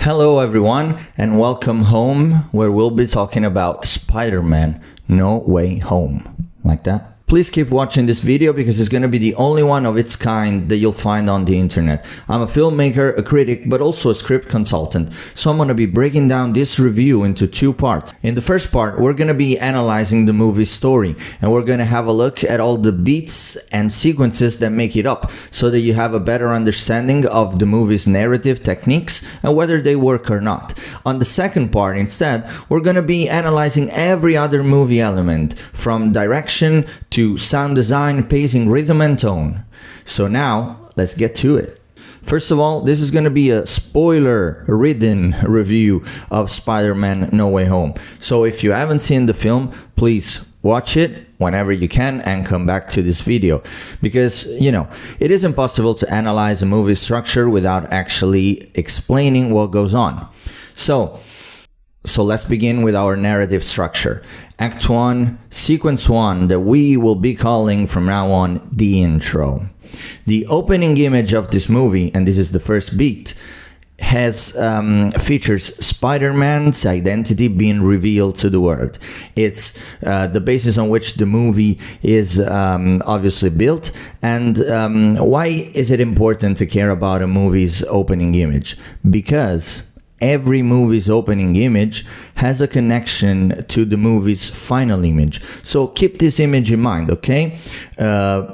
Hello everyone and welcome home, where we'll be talking about Spider-Man No Way Home. Like that? Please keep watching this video because it's going to be the only one of its kind that you'll find on the internet. I'm a filmmaker, a critic, but also a script consultant. So I'm going to be breaking down this review into two parts. In the first part, we're going to be analyzing the movie's story, and we're going to have a look at all the beats and sequences that make it up so that you have a better understanding of the movie's narrative techniques and whether they work or not. On the second part, instead, we're going to be analyzing every other movie element, from direction to sound design, pacing, rhythm, and tone. So now, let's get to it. First of all, this is going to be a spoiler-ridden review of Spider-Man No Way Home. So if you haven't seen the film, please watch it whenever you can and come back to this video. Because, it is impossible to analyze a movie's structure without actually explaining what goes on. So let's begin with our narrative structure. Act 1, Sequence 1, that we will be calling from now on the intro. The opening image of this movie, and this is the first beat, features Spider-Man's identity being revealed to the world. It's the basis on which the movie is obviously built. And why is it important to care about a movie's opening image? Because every movie's opening image has a connection to the movie's final image. So keep this image in mind, okay?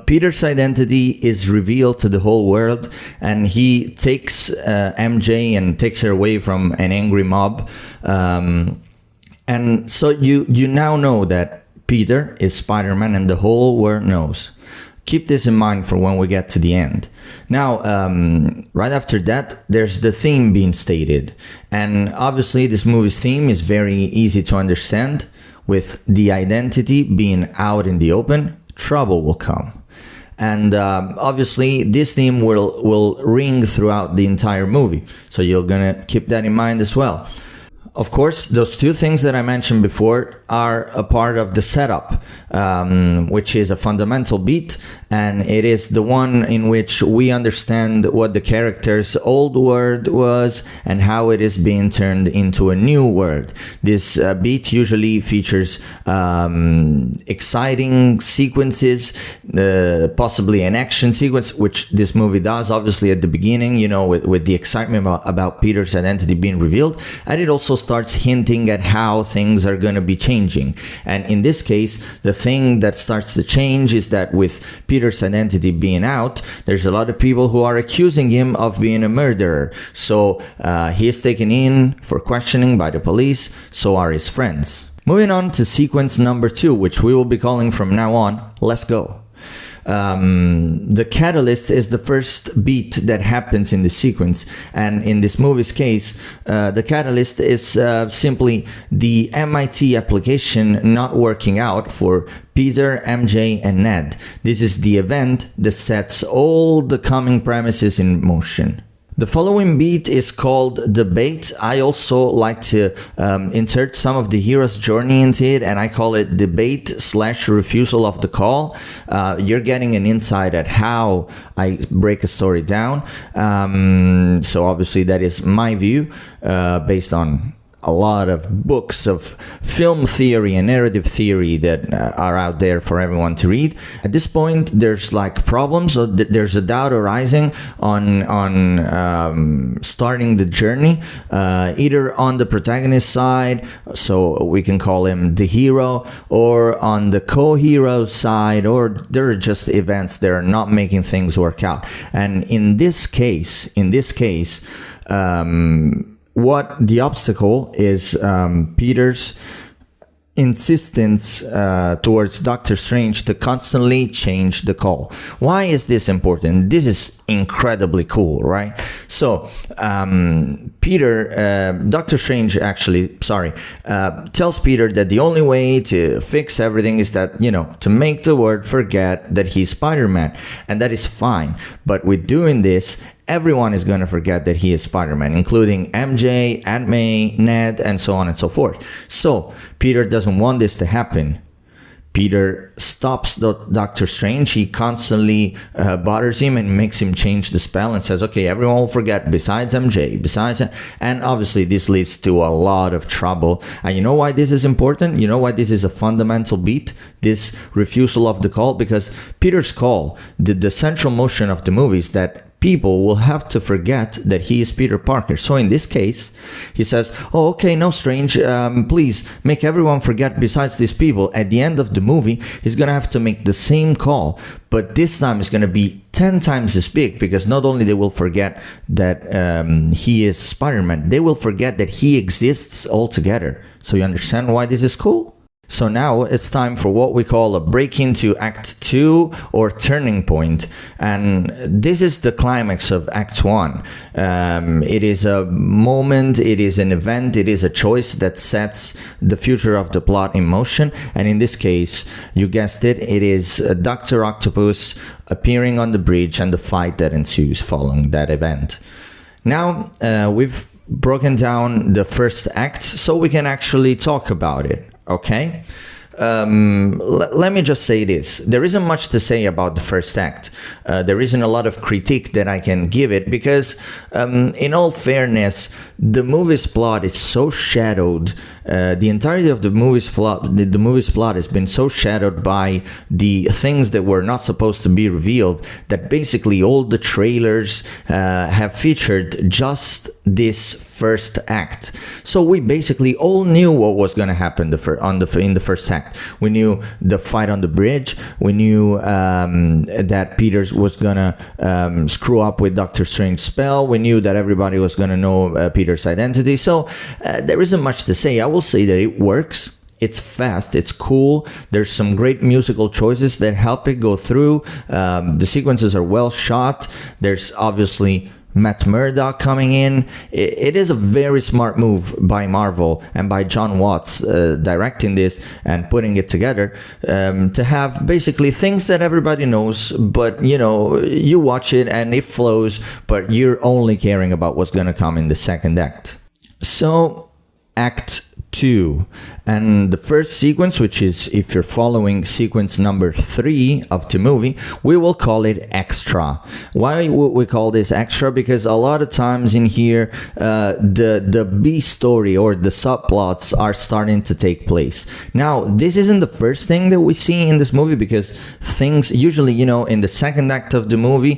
Peter's identity is revealed to the whole world, and he takes MJ and takes her away from an angry mob. And so you now know that Peter is Spider-Man, and the whole world knows. Keep this in mind for when we get to the end. Now, right after that, there's the theme being stated. And obviously, this movie's theme is very easy to understand. With the identity being out in the open, trouble will come. And obviously, this theme will ring throughout the entire movie. So you're going to keep that in mind as well. Of course, those two things that I mentioned before are a part of the setup, which is a fundamental beat, and it is the one in which we understand what the character's old world was and how it is being turned into a new world. This beat usually features exciting sequences, possibly an action sequence, which this movie does, obviously, at the beginning, with the excitement about Peter's identity being revealed, and it also starts hinting at how things are going to be changing. And in this case, the thing that starts to change is that with Peter's identity being out, there's a lot of people who are accusing him of being a murderer. So he is taken in for questioning by the police, so are his friends. Moving on to sequence number 2, which we will be calling from now on, Let's Go. The catalyst is the first beat that happens in the sequence, and in this movie's case, the catalyst is simply the MIT application not working out for Peter, MJ, and Ned. This is the event that sets all the coming premises in motion. The following beat is called Debate. I also like to insert some of the hero's journey into it, and I call it Debate/refusal of the call. You're getting an insight at how I break a story down. So obviously that is my view based on a lot of books of film theory and narrative theory that are out there for everyone to read. At this point, there's problems, or there's a doubt arising on starting the journey, either on the protagonist side, so we can call him the hero, or on the co-hero side, or there are just events that are not making things work out. And in this case, what the obstacle is Peter's insistence towards Doctor Strange to constantly change the call. Why is this important? This is incredibly cool, right? So Doctor Strange tells Peter that the only way to fix everything is that, to make the world forget that he's Spider-Man, and that is fine. But with doing this, everyone is going to forget that he is Spider-Man, including MJ, Aunt May, Ned, and so on and so forth. So Peter doesn't want this to happen. Peter stops Doctor Strange. He constantly bothers him and makes him change the spell and says, okay, everyone will forget besides MJ, and obviously this leads to a lot of trouble. And you know why this is important? You know why this is a fundamental beat? This refusal of the call? Because Peter's call, the central motion of the movie is that people will have to forget that he is Peter Parker. So in this case, he says, oh, okay, no, Strange, please make everyone forget besides these people. At the end of the movie, he's going to have to make the same call, but this time it's going to be 10 times as big, because not only they will forget that he is Spider-Man, they will forget that he exists altogether. So you understand why this is cool? So now it's time for what we call a break into Act 2 or turning point. And this is the climax of Act 1. It is a moment, it is an event, it is a choice that sets the future of the plot in motion. And in this case, you guessed it, it is Dr. Octopus appearing on the bridge and the fight that ensues following that event. Now, we've broken down the first act, so we can actually talk about it. Okay, let me just say this. There isn't much to say about the first act. There isn't a lot of critique that I can give it, because in all fairness, the movie's plot is so shadowed. The entirety of the movie's plot has been so shadowed by the things that were not supposed to be revealed, that basically all the trailers have featured just this first act. So we basically all knew what was going to happen in the first act. We knew the fight on the bridge. We knew that Peters was going to screw up with Doctor Strange's spell. We knew that everybody was going to know Peter's identity. So there isn't much to say. I will say that it works. It's fast, it's cool, there's some great musical choices that help it go through. The sequences are well shot. There's obviously Matt Murdock coming in. It is a very smart move by Marvel and by Jon Watts directing this and putting it together, to have basically things that everybody knows, but you watch it and it flows, but you're only caring about what's going to come in the second act. So Act 2, and the first sequence, which is, if you're following sequence number 3 of the movie, we will call it extra. Why would we call this extra? Because a lot of times in here, the B story or the subplots are starting to take place. Now, this isn't the first thing that we see in this movie, because things usually, in the second act of the movie,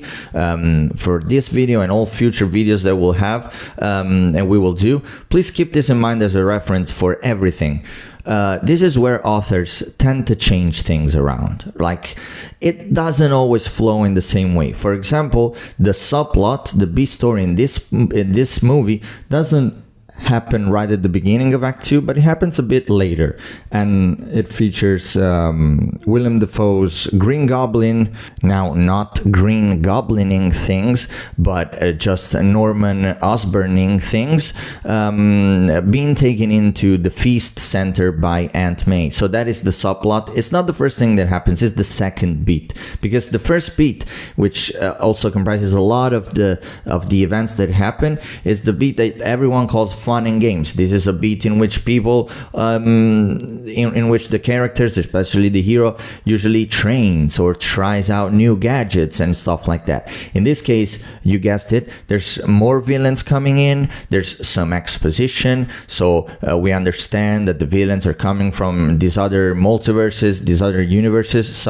for this video and all future videos that we'll have, and we will do, please keep this in mind as a reference for everything. This is where authors tend to change things around. Like, it doesn't always flow in the same way. For example, the subplot, the B story in this movie doesn't happen right at the beginning of Act 2, but it happens a bit later, and it features Willem Dafoe's Green Goblin, now not Green Goblining things, but just Norman Osborning things, being taken into the Feast Center by Aunt May. So that is the subplot. It's not the first thing that happens, it's the second beat, because the first beat, which also comprises a lot of the events that happen, is the beat that everyone calls fun and games. This is a beat in which people, in which the characters, especially the hero, usually trains or tries out new gadgets and stuff like that. In this case, you guessed it, there's more villains coming in, there's some exposition, so we understand that the villains are coming from these other multiverses, these other universes,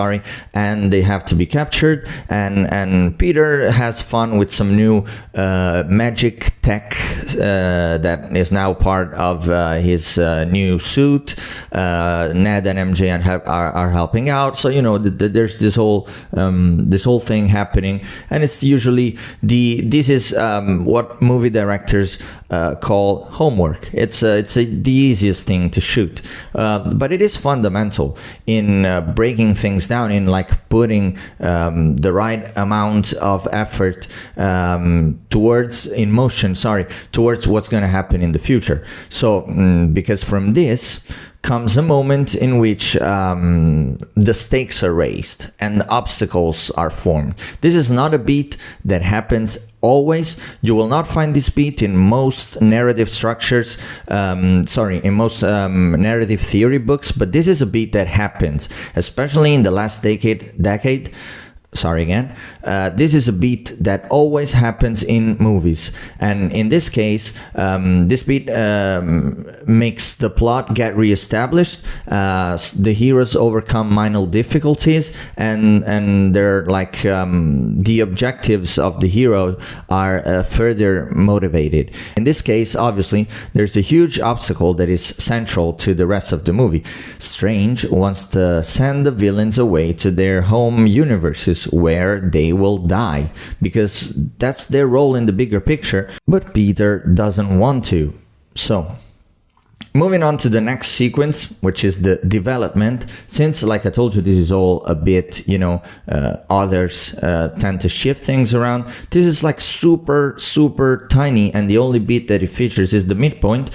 and they have to be captured, and Peter has fun with some new magic tech that is now part of his new suit. Ned and MJ are helping out, so there's this whole thing happening, and it's usually this is what movie directors call homework. It's the easiest thing to shoot, but it is fundamental in breaking things down, in like putting the right amount of effort towards what's going to happen happen in the future. So because from this comes a moment in which the stakes are raised and obstacles are formed. This is not a beat that happens always. You will not find this beat in most narrative structures, in most narrative theory books, but this is a beat that happens, especially in the last decade. This is a beat that always happens in movies, and in this case, this beat makes the plot get reestablished. The heroes overcome minor difficulties, and they're like the objectives of the hero are further motivated. In this case, obviously, there's a huge obstacle that is central to the rest of the movie. Strange wants to send the villains away to their home universes, where they will die, because that's their role in the bigger picture, but Peter doesn't want to. So moving on to the next sequence, which is the development. Since, like I told you, this is all a bit, others tend to shift things around. This is like super, super tiny, and the only beat that it features is the midpoint,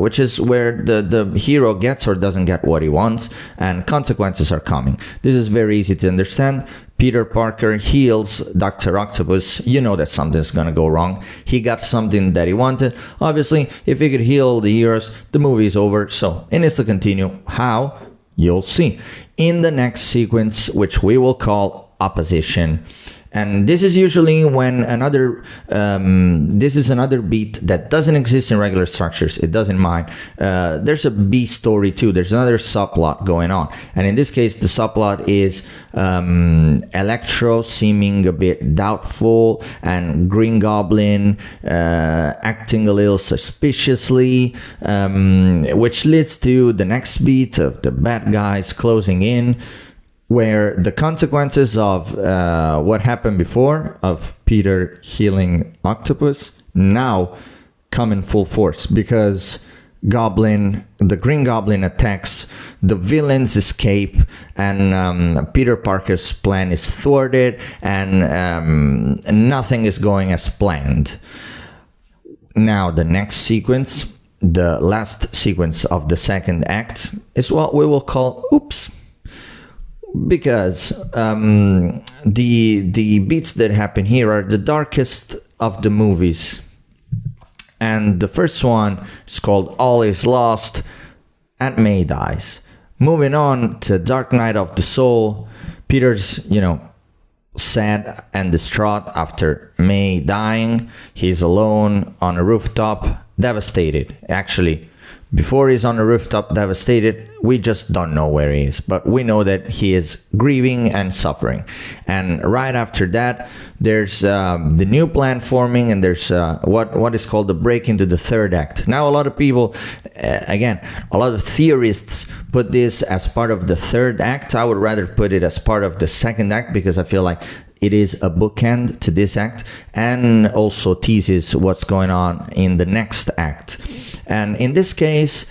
which is where the hero gets or doesn't get what he wants, and consequences are coming. This is very easy to understand. Peter Parker heals Dr. Octopus. You know that something's gonna go wrong. He got something that he wanted. Obviously, if he could heal the heroes, the movie is over. So it needs to continue. How? You'll see in the next sequence, which we will call opposition. And this is usually when this is another beat that doesn't exist in regular structures. It doesn't mind. There's a B story too. There's another subplot going on. And in this case, the subplot is Electro seeming a bit doubtful, and Green Goblin acting a little suspiciously, which leads to the next beat of the bad guys closing in, where the consequences of what happened before, of Peter healing Octopus, now come in full force, because the Green Goblin attacks, the villains escape, and Peter Parker's plan is thwarted, and nothing is going as planned. Now the next sequence, the last sequence of the second act, is what we will call oops. Because the beats that happen here are the darkest of the movies. And the first one is called All Is Lost, Aunt May dies. Moving on to Dark Night of the Soul, Peter's, sad and distraught after May dying. He's alone on a rooftop, devastated. Actually, before he's on the rooftop devastated, we just don't know where he is, but we know that he is grieving and suffering. And right after that, there's the new plan forming, and there's what is called the break into the third act. Now, a lot of people, a lot of theorists put this as part of the third act. I would rather put it as part of the second act, because I feel like it is a bookend to this act, and also teases what's going on in the next act. And in this case,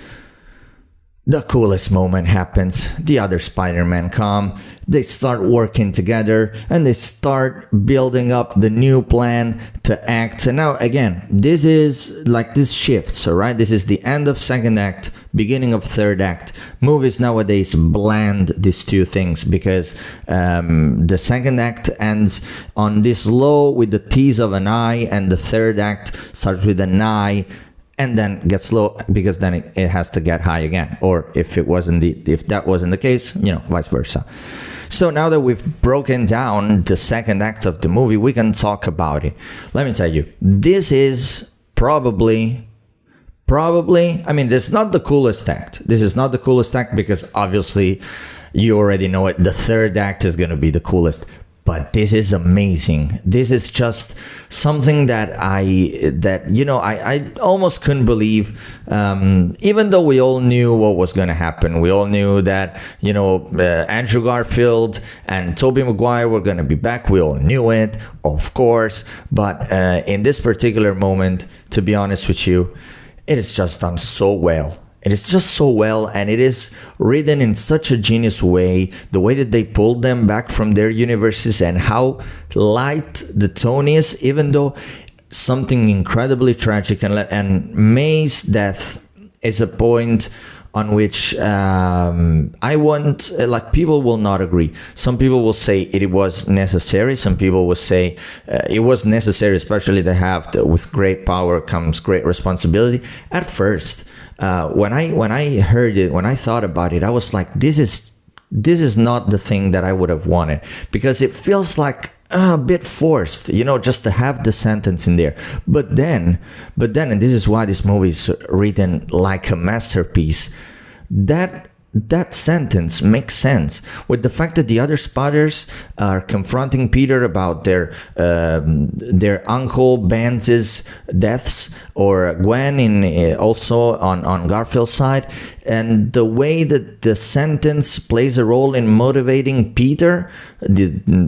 the coolest moment happens. The other Spider-Man come, they start working together, and they start building up the new plan to act. And now, again, this is like this shifts, all right? This is the end of second act, beginning of third act. Movies nowadays blend these two things, because the second act ends on this low with the tease of an eye, and the third act starts with an eye and then gets low, because then it has to get high again. Or if that wasn't the case, vice versa. So now that we've broken down the second act of the movie, we can talk about it. Let me tell you, this is probably, this is not the coolest act. This is not the coolest act, because obviously you already know it. The third act is going to be the coolest. But this is amazing. This is just something that I almost couldn't believe. Even though we all knew what was going to happen, we all knew that Andrew Garfield and Tobey Maguire were going to be back. We all knew it, of course. But in this particular moment, to be honest with you, it is just done so well. It is just so well, and it is written in such a genius way, the way that they pulled them back from their universes and how light the tone is, even though something incredibly tragic, and May's death is a point on which I want, like, people will not agree. Some people will say it was necessary. Some people will say it was necessary, especially to have with great power comes great responsibility. At first, when I heard it, when I thought about it, I was like, this is not the thing that I would have wanted, because it feels like a bit forced, just to have the sentence in there. But then, and this is why this movie is written like a masterpiece, that sentence makes sense with the fact that the other spotters are confronting Peter about their uncle Banz's deaths, or Gwen also on Garfield's side, and the way that the sentence plays a role in motivating Peter,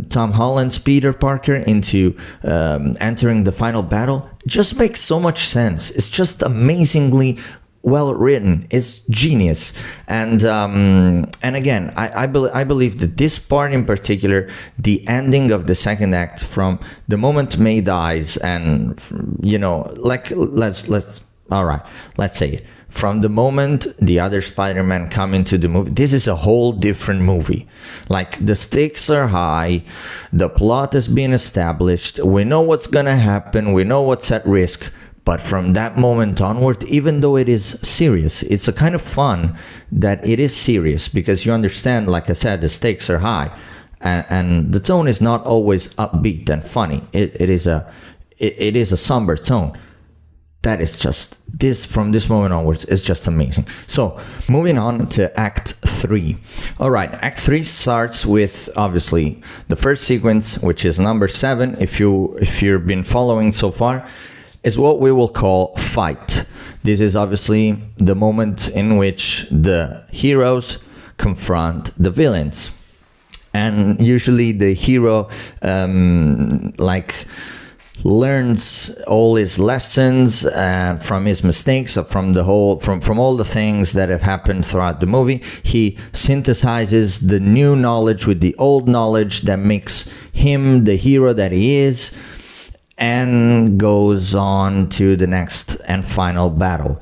Tom Holland's Peter Parker, into entering the final battle, just makes so much sense. It's just amazingly well written. It's genius. And again, I believe that this part in particular, the ending of the second act, from the moment May dies, and like, let's say it, from the moment the other Spider-Man come into the movie, this is a whole different movie. Like, the stakes are high, the plot has been established, we know what's gonna happen, we know what's at risk. But from that moment onward, even though it is serious, it's a kind of fun that it is serious, because you understand, like I said, the stakes are high, and the tone is not always upbeat and funny. It is a somber tone. That is just this, from this moment onwards, is just amazing. So moving on to Act 3. All right, Act 3 starts with obviously the first sequence, which is number 7. If you've been following so far, is what we will call fight. This is obviously the moment in which the heroes confront the villains. And usually the hero learns all his lessons from his mistakes, from all the things that have happened throughout the movie. He synthesizes the new knowledge with the old knowledge that makes him the hero that he is, and goes on to the next and final battle.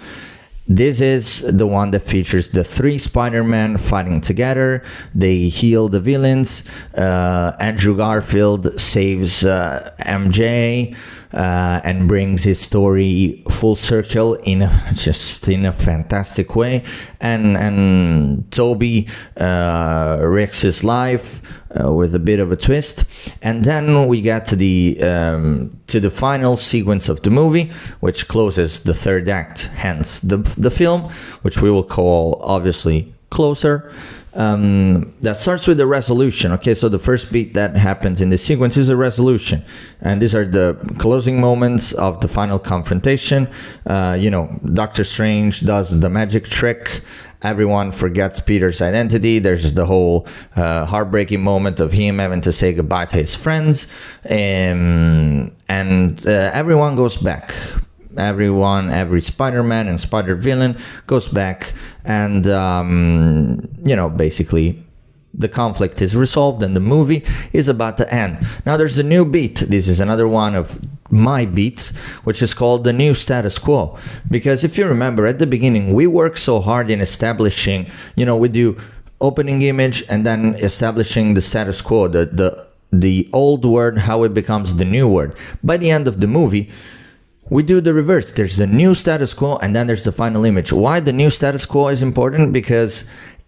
This is the one that features the 3 Spider-Men fighting together. They heal the villains. Andrew Garfield saves MJ and brings his story full circle in a fantastic way. And Toby risks his life with a bit of a twist. And then we get to the final sequence of the movie, which closes the third act, hence the film, which we will call obviously Closer. That starts with the resolution. Okay, so the first beat that happens in the sequence is a resolution, and these are the closing moments of the final confrontation. Doctor Strange does the magic trick. Everyone forgets Peter's identity. There's the whole heartbreaking moment of him having to say goodbye to his friends, and everyone goes back. Every Spider-Man and Spider-Villain goes back, and basically the conflict is resolved and the movie is about to end. Now there's a new beat. This is another one of my beats, which is called the new status quo, because if you remember at the beginning, we work so hard in establishing, we do opening image and then establishing the status quo, the old word, how it becomes the new word. By the end of the movie, we do the reverse. There's the new status quo, and then there's the final image. Why the new status quo is important? Because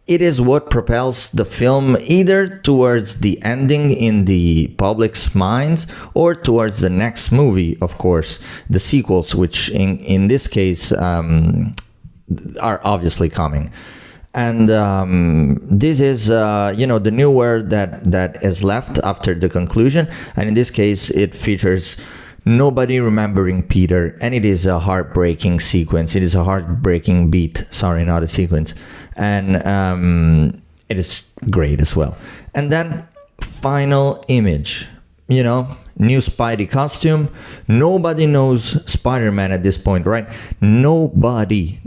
it is what propels the film either towards the ending in the public's minds or towards the next movie, of course, the sequels, which in this case are obviously coming. And this is, the new word that is left after the conclusion. And in this case, it features nobody remembering Peter, and it is a heartbreaking sequence. It is a heartbreaking beat. Sorry, not a sequence. And it is great as well. And then final image, new Spidey costume. Nobody knows Spider-Man at this point, right? Nobody.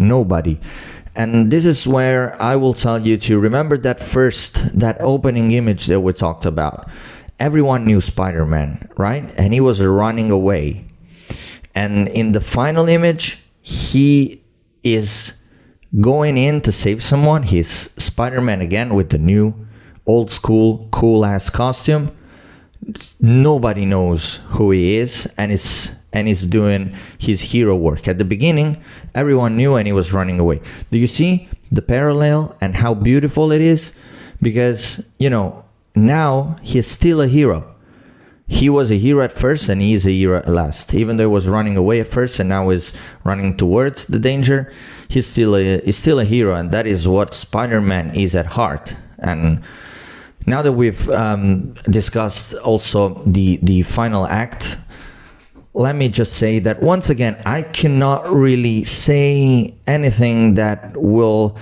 And this is where I will tell you to remember that opening image that we talked about. Everyone knew Spider-Man, right? And he was running away. And in the final image, he is going in to save someone. He's Spider-Man again with the new old school cool ass costume. Nobody knows who he is, and he's doing his hero work. At the beginning, everyone knew, and he was running away. Do you see the parallel and how beautiful it is? Because, you know, now he's still a hero. He was a hero at first, and he's a hero at last. Even though he was running away at first, and now is running towards the danger, he's still a hero, and that is what Spider-Man is at heart. And now that we've discussed also the final act, let me just say that once again, I cannot really say anything that will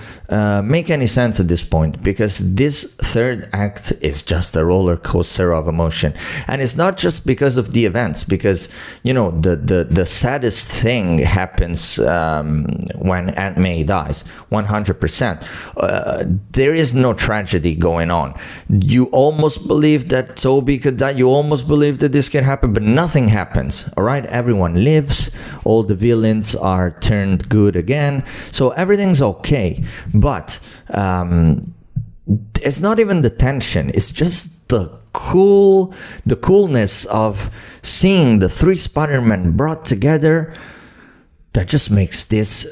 make any sense at this point, because this third act is just a roller coaster of emotion. And it's not just because of the events, because, you know, the saddest thing happens when Aunt May dies, 100%. There is no tragedy going on. You almost believe that Toby could die, you almost believe that this can happen, but nothing happens. Right? Everyone lives, all the villains are turned good again, so everything's okay. But it's not even the tension, it's just the coolness of seeing the three Spider-Men brought together that just makes this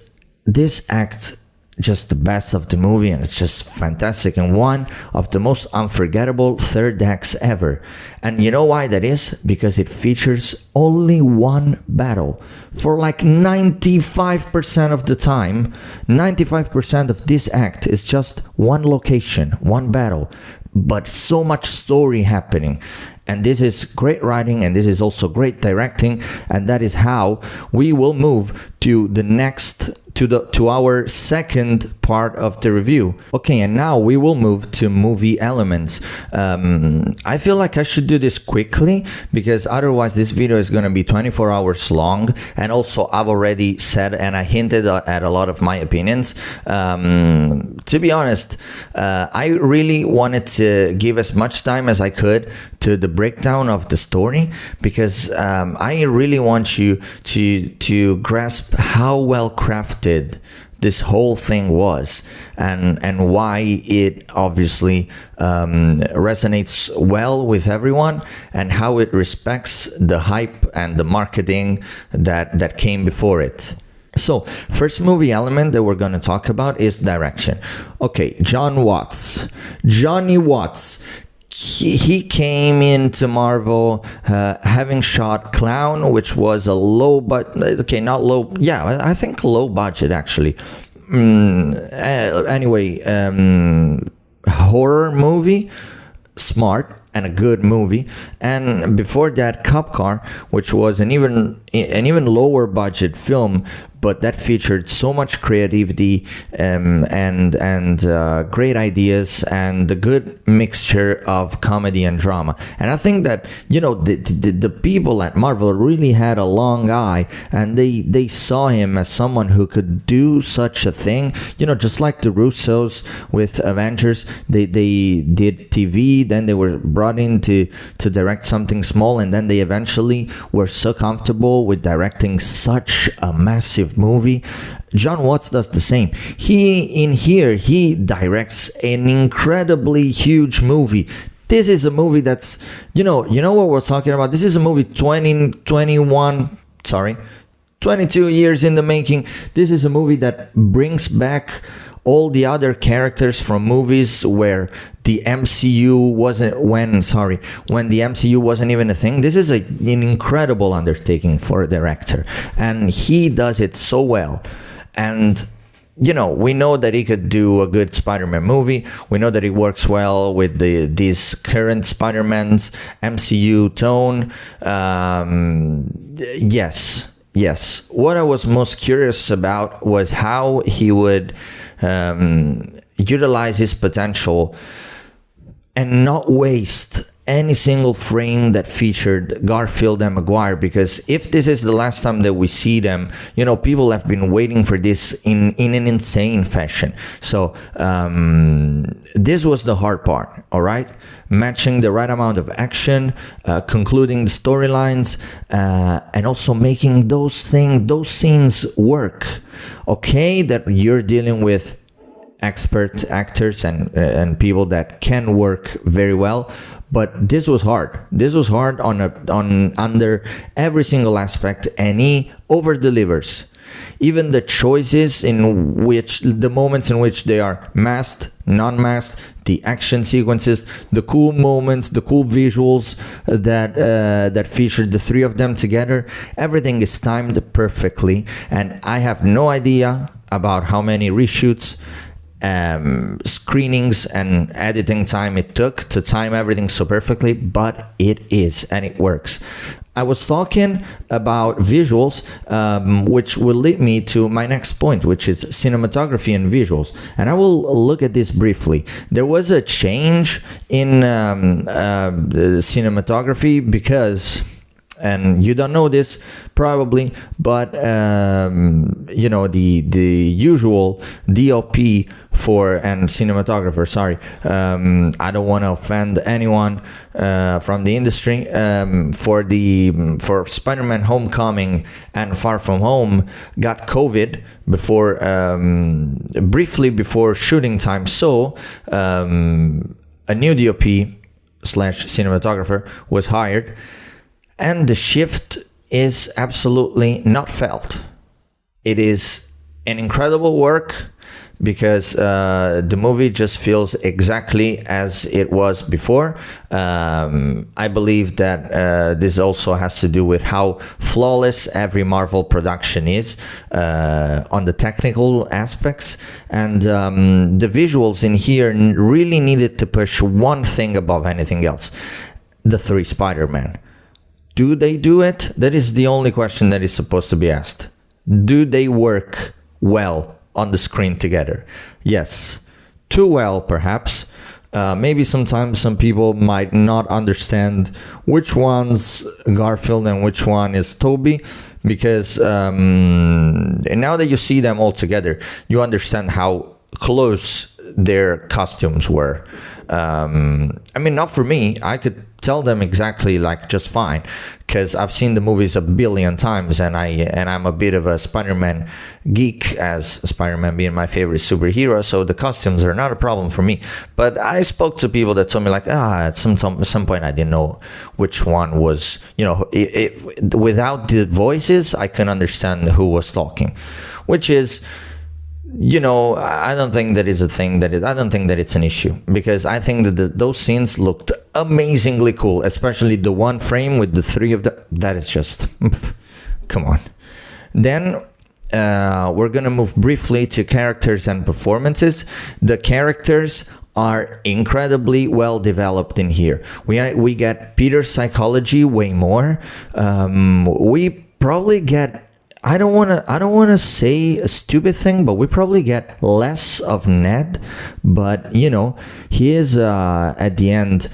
act just the best of the movie, and it's just fantastic and one of the most unforgettable third acts ever. And you know why that is? Because it features only one battle. For like 95% of the time, 95% of this act is just one location, one battle, but so much story happening. And this is great writing, and this is also great directing, and that is how we will move to the next to our second part of the review. Okay, and now we will move to movie elements. I feel like I should do this quickly, because otherwise this video is going to be 24 hours long, and also I've already said and I hinted at a lot of my opinions. To be honest, I really wanted to give as much time as I could to the breakdown of the story, because I really want you to grasp how well crafted this whole thing was, and why it obviously resonates well with everyone, and how it respects the hype and the marketing that came before it. So, first movie element that we're going to talk about is direction. Okay, Jon Watts. Johnny Watts. He came into Marvel having shot Clown, which was a low budget, okay, not low, yeah, I think low budget actually. Anyway, horror movie, smart and a good movie. And before that, Cop Car, which was an even lower budget film, but that featured so much creativity and great ideas and the good mixture of comedy and drama. And I think that, you know, the people at Marvel really had a long eye, and they saw him as someone who could do such a thing. You know, just like the Russos with Avengers, they did TV, then they were brought in to direct something small, and then they eventually were so comfortable with directing such a massive movie. Jon Watts does the same. He directs an incredibly huge movie. This is a movie that's, you know what we're talking about. This is a movie 22 years in the making. This is a movie that brings back all the other characters from movies where the MCU wasn't, when the MCU wasn't even a thing. This is an incredible undertaking for a director, and he does it so well. And, you know, we know that he could do a good Spider-Man movie. We know that he works well with these current Spider-Man's MCU tone. Yes. What I was most curious about was how he would utilize his potential and not waste any single frame that featured Garfield and Maguire, because if this is the last time that we see them, you know, people have been waiting for this in an insane fashion. So this was the hard part, all right? matching the right amount of action, concluding the storylines, and also making those scenes work. Okay, that you're dealing with expert actors and people that can work very well, but this was hard. This was hard on under every single aspect, and he over delivers. Even the choices in which the moments in which they are masked, non-masked, the action sequences, the cool moments, the cool visuals that featured the three of them together, everything is timed perfectly. And I have no idea about how many reshoots, screenings and editing time it took to time everything so perfectly, but it is, and it works. I was talking about visuals, which will lead me to my next point, which is cinematography and visuals. And I will look at this briefly. There was a change in the cinematography because, and you don't know this probably, but you know, the usual DOP and cinematographer, sorry, I don't want to offend anyone from the industry, for Spider-Man Homecoming and Far From Home got COVID briefly before shooting time, so a new DOP / cinematographer was hired, and the shift is absolutely not felt. It is an incredible work because the movie just feels exactly as it was before. I believe that this also has to do with how flawless every Marvel production is on the technical aspects, and the visuals in here really needed to push one thing above anything else: the three Spider-Man. Do they do it? That is the only question that is supposed to be asked. Do they work well on the screen together? Yes. Too well, perhaps. Maybe sometimes some people might not understand which one's Garfield and which one is Toby, because now that you see them all together, you understand how close their costumes were. I mean, not for me. I could tell them exactly, like, just fine, because I've seen the movies a billion times, and I'm a bit of a Spider-Man geek, as Spider-Man being my favorite superhero, so the costumes are not a problem for me. But I spoke to people that told me, like, at some point I didn't know which one was, you know, without the voices I can understand who was talking, which is, you know, I don't think that is a thing I don't think that it's an issue, because I think that those scenes looked amazingly cool, especially the one frame with the three of them. That is just, come on. Then we're gonna move briefly to characters and performances. The characters are incredibly well developed in here. We get Peter's psychology way more. We probably get, I don't want to say a stupid thing, but we probably get less of Ned, but you know, he is at the end,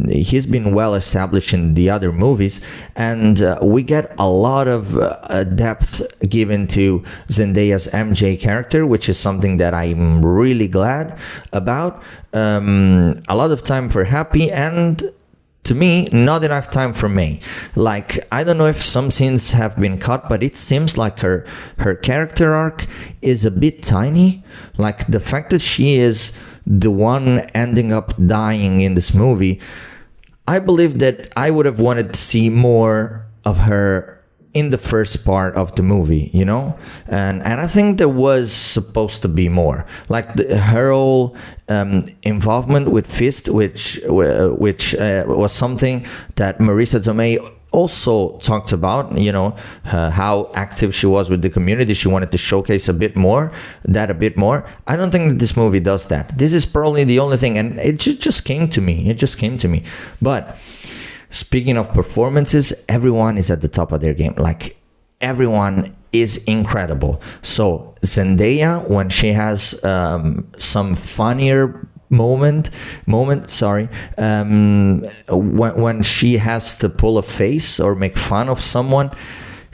he's been well established in the other movies, and we get a lot of depth given to Zendaya's MJ character, which is something that I'm really glad about. A lot of time for Happy, and to me, not enough time for May. Like, I don't know if some scenes have been cut, but it seems like her character arc is a bit tiny. Like, the fact that she is the one ending up dying in this movie, I believe that I would have wanted to see more of her in the first part of the movie, you know, and I think there was supposed to be more, like her whole involvement with Fist, which was something that Marisa Tomei also talked about, you know, how active she was with the community. She wanted to showcase a bit more. I don't think that this movie does that. This is probably the only thing, and it just came to me. But speaking of performances, everyone is at the top of their game. Like, everyone is incredible. So Zendaya, when she has some funnier moment, when she has to pull a face or make fun of someone,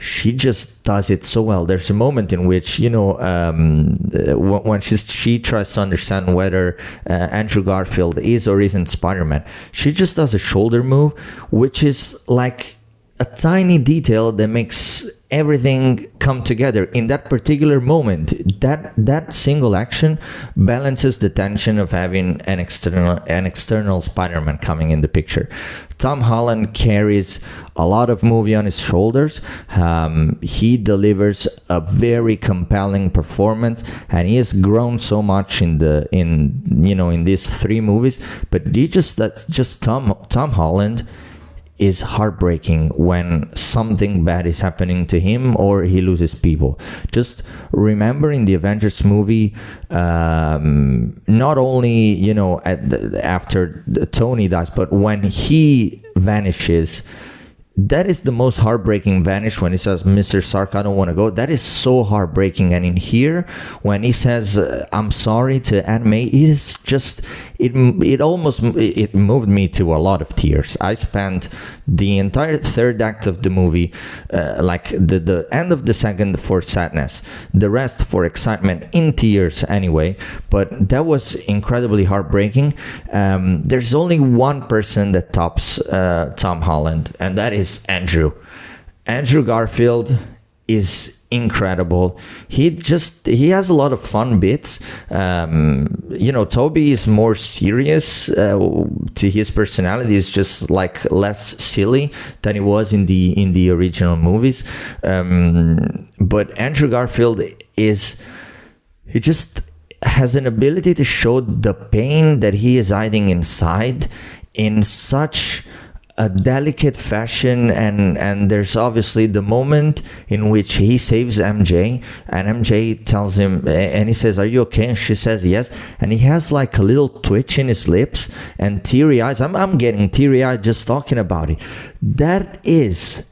she just does it so well. There's a moment in which, when she tries to understand whether Andrew Garfield is or isn't Spider-Man, she just does a shoulder move, which is like a tiny detail that makes everything come together in that particular moment. That single action balances the tension of having an external Spider-Man coming in the picture. Tom Holland carries a lot of movie on his shoulders. He delivers a very compelling performance, and he has grown so much in these 3 movies. But just Tom Holland is heartbreaking when something bad is happening to him or he loses people. Just remember in the Avengers movie, not only after Tony dies, but when he vanishes, that is the most heartbreaking vanish, when he says, "Mr. Stark, I don't want to go." That is so heartbreaking. And in here, when he says, "I'm sorry" to Aunt May, it is just, it moved me to a lot of tears. I spent the entire third act of the movie, like the end of the second for sadness, the rest for excitement, in tears anyway. But that was incredibly heartbreaking. There's only one person that tops Tom Holland, and that is Andrew Garfield is incredible. He has a lot of fun bits. Toby is more serious to his personality. Is just like less silly than he was in the original movies. But Andrew Garfield he just has an ability to show the pain that he is hiding inside in such a delicate fashion, and there's obviously the moment in which he saves MJ, and MJ tells him, and he says, "Are you okay?" And she says yes, and he has like a little twitch in his lips and teary eyes. I'm getting teary eyed just talking about it. That is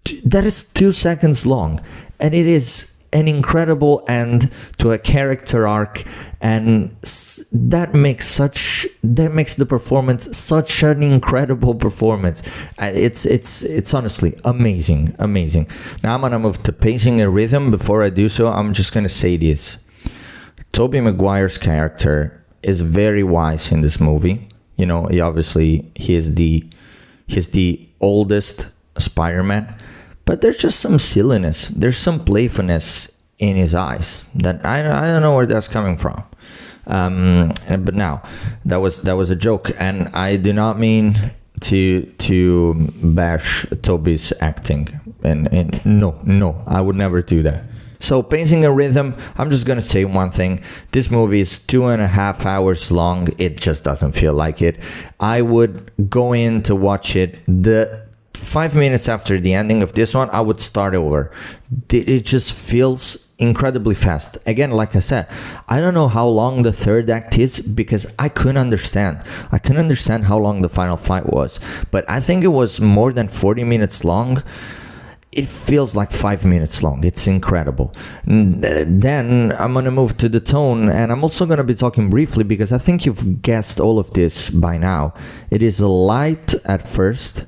2 seconds long, and it is an incredible end to a character arc, and that makes the performance such an incredible performance. It's honestly amazing. Now I'm gonna move to pacing and rhythm. Before I do so, I'm just gonna say this: Tobey Maguire's character is very wise in this movie. He's the oldest Spider-Man. But there's just some silliness. There's some playfulness in his eyes that I don't know where that's coming from. But now that was a joke, and I do not mean to bash Toby's acting. And no, I would never do that. So pacing and rhythm, I'm just gonna say one thing: this movie is 2.5 hours long. It just doesn't feel like it. I would go in to watch it 5 minutes after the ending of this one. I would start over. It just feels incredibly fast. Again, like I said, I don't know how long the third act is, because I couldn't understand how long the final fight was, but I think it was more than 40 minutes long. It feels like 5 minutes long. It's incredible. Then I'm gonna move to the tone, and I'm also gonna be talking briefly, because I think you've guessed all of this by now. It is light at first.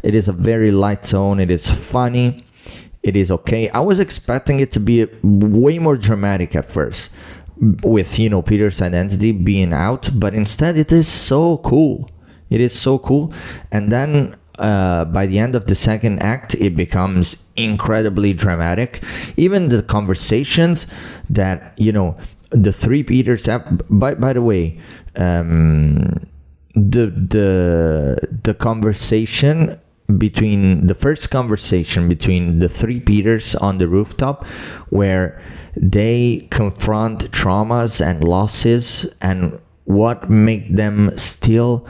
It is a very light tone. It is funny. It is okay. I was expecting it to be way more dramatic at first, with Peter's identity being out, but instead it is so cool. And then by the end of the second act, it becomes incredibly dramatic. Even the conversations that the 3 Peters have. By the way, the conversation between the first conversation between the 3 Peters on the rooftop, where they confront traumas and losses and what make them still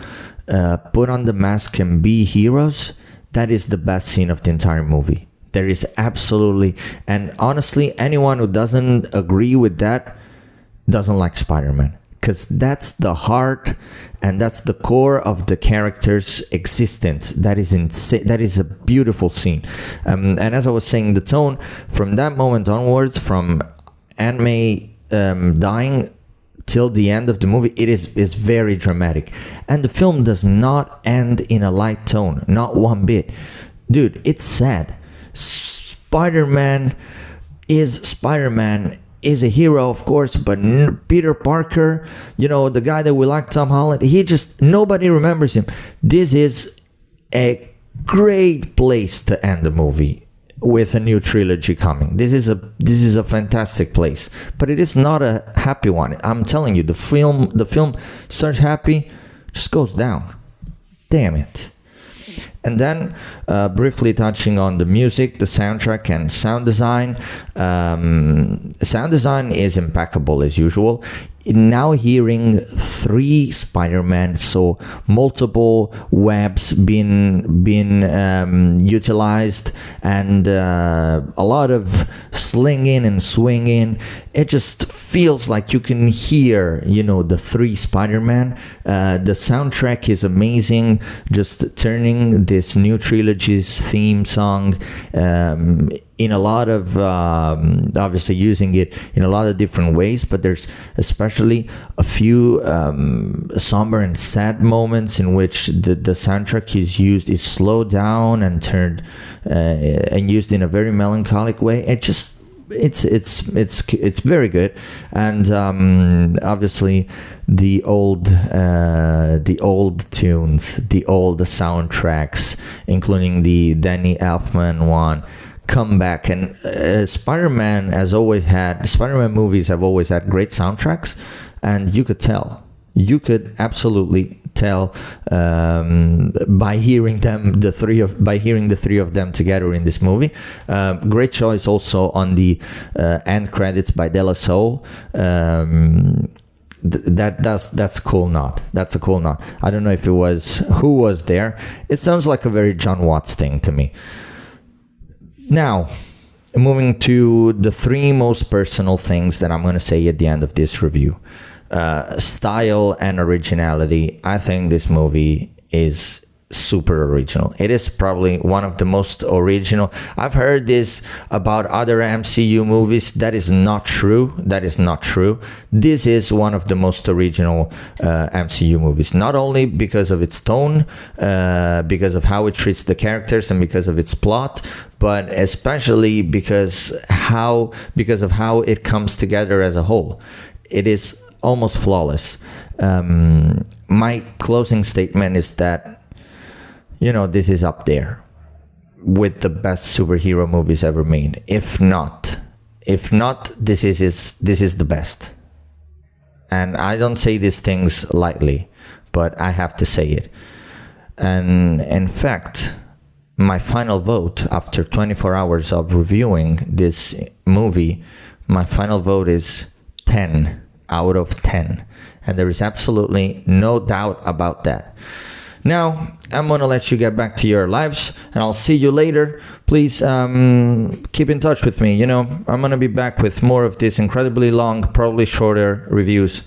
put on the mask and be heroes, that is the best scene of the entire movie. There is absolutely, and honestly, anyone who doesn't agree with that doesn't like Spider-Man, because that's the heart and that's the core of the character's existence. That is insane. That is a beautiful scene. And as I was saying, the tone from that moment onwards, from Aunt May dying till the end of the movie, it is very dramatic. And the film does not end in a light tone, not one bit. Dude, it's sad. Spider-Man is a hero, of course, but Peter Parker, the guy that we like, Tom Holland, nobody remembers him. This is a great place to end the movie with a new trilogy coming. This is a fantastic place, but it is not a happy one. I'm telling you, the film starts happy, just goes down. Damn it. And then briefly touching on the music, the soundtrack and sound design. Sound design is impeccable as usual. Now hearing 3 Spider-Man, so multiple webs being utilized, and a lot of slinging and swinging. It just feels like you can hear, the 3 Spider-Man. The soundtrack is amazing, just turning this new trilogy's theme song in a lot of, obviously using it in a lot of different ways, but there's especially a few somber and sad moments in which the soundtrack is slowed down and turned and used in a very melancholic way. It's very good. And obviously the old tunes, the old soundtracks, including the Danny Elfman one, come back. And Spider-Man movies have always had great soundtracks, and you could absolutely tell by hearing the three of them together in this movie. Great choice also on the end credits by De La Soul. That's a cool nod. I don't know if it was who was there. It sounds like a very Jon Watts thing to me. Now, moving to the 3 most personal things that I'm going to say at the end of this review. Style and originality. I think this movie is super original. It is probably one of the most original. I've heard this about other MCU movies. That is not true. This is one of the most original MCU movies, not only because of its tone, because of how it treats the characters, and because of its plot, but especially because of how it comes together as a whole. It is almost flawless. My closing statement is that this is up there with the best superhero movies ever made. If not, this is the best. And I don't say these things lightly, but I have to say it. And in fact, my final vote after 24 hours of reviewing this movie, my final vote is 10 out of 10. And there is absolutely no doubt about that. Now, I'm going to let you get back to your lives, and I'll see you later. Please keep in touch with me. I'm going to be back with more of these incredibly long, probably shorter reviews